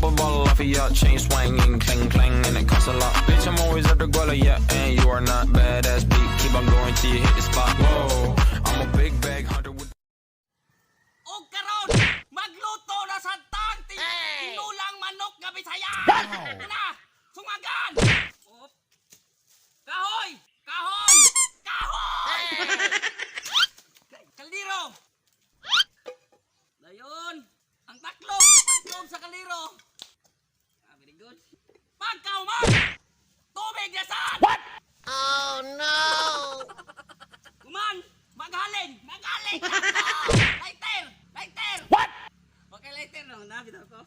a bottle off of your chain swinging, clang clang, and it costs a lot. Bitch, I'm always at the guala, yeah, and you are not badass beat. Keep on going till you hit the spot. Whoa, I'm a big bag hunter with. O karon, magluto na sa tang tinulang manok nga Bisaya. Na, sungagan. Kahoy, kahoy, kahoy. Kaldero. Dayon, ang taklog sa kaldero. Very good. Pagkauman, tubig na saan? What? Oh no! Kuman, maghalin. Lighter, lighter. What? Okay, lighter no, nabitaw ko.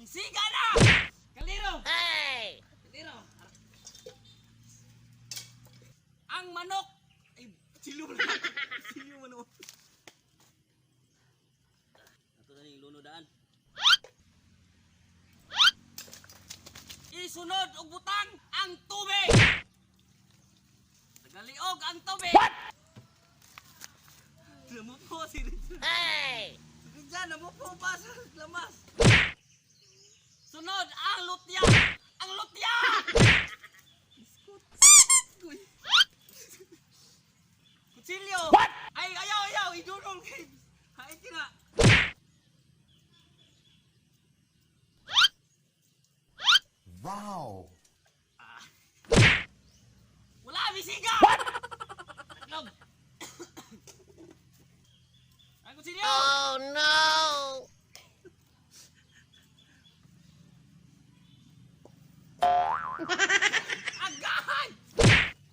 Siga na! Kaliro! Hey! Kaliro! Ang manok! Ay, silo manok. Ito na yung lunodaan. Isunod og butang ang tubig! Nagaliog ang tubig! What? Namupo si Rizal. Hey! Diyan, namupo pa sa lamas. Sunod ang lutya! Ang lutya! Kutsilyo! What? Ay, ayaw! Idunong kay... Hain tina! Wow! Wala, bisiga! What? Tatlog! Ang kutsilyo! Oh no! Agahan!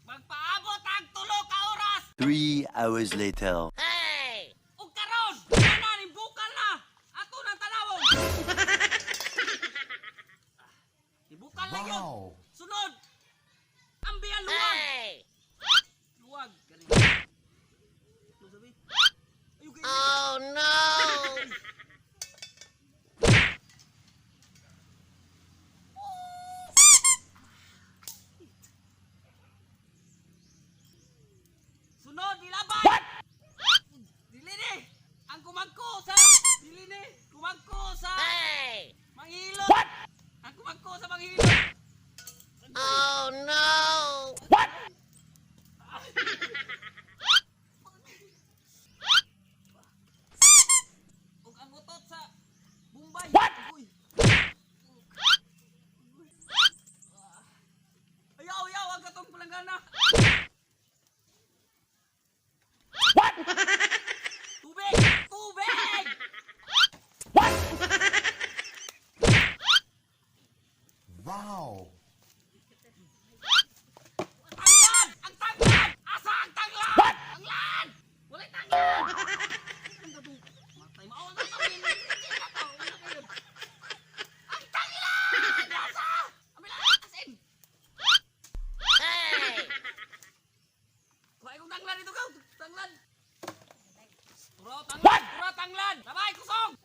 Magpaabot ang 3 ka oras! 3 hours later. Hey! O karon! Kanan, ibukal na! Ato ng tanawong! Ibukal na yun! Wow! Sunod! Ambiyan luwag! Hey! Luwag! Galing. Ano sabi? Ayun kayo! Oh no! Sunod, ilabay! What? Dilini! Ang kumangko sa... Dilini! Kumangko sa... Hey! Manghilot! What? Ang kumangko sa manghilot! Oh no! What? Ug ang utot sa... Bombay! What? Uy! Ayaw! Ang katong palanggana! What? Tubig! What? Wow! Tanglad! Ang tanglad! Asa ang tanglad? What? Tanglad! Wala'y tanglad! Matay maawa na kami. Ang tanglad! Asa? Amila asin! Hey! Kuhay kong tanglad ito ka! Tanglad! Puro tanglad! Puro tanglad! Labay! Kusong!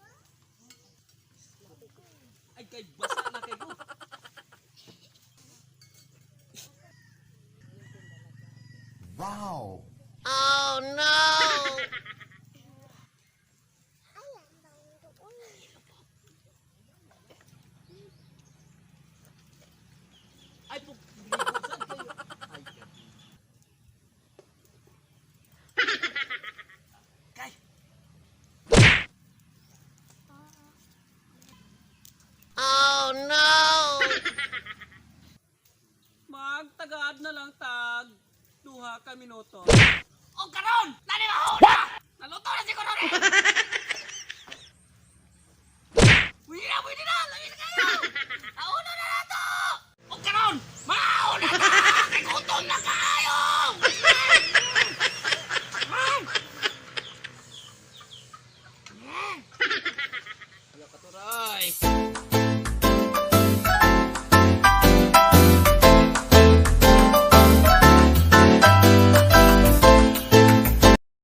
Ay kay basa na kayo! Wow! Oh no! Ay po! Saan kayo? Ay kay! Oh no! Magtagad na lang tag 2 ka minuto. O karon! Nani mahuna! Naluto na si Kunore! Pwede na! Lagi na kayo! Nauna na nato! O karon! Mauna na! Kay gutom na kayo! Wala ka turay!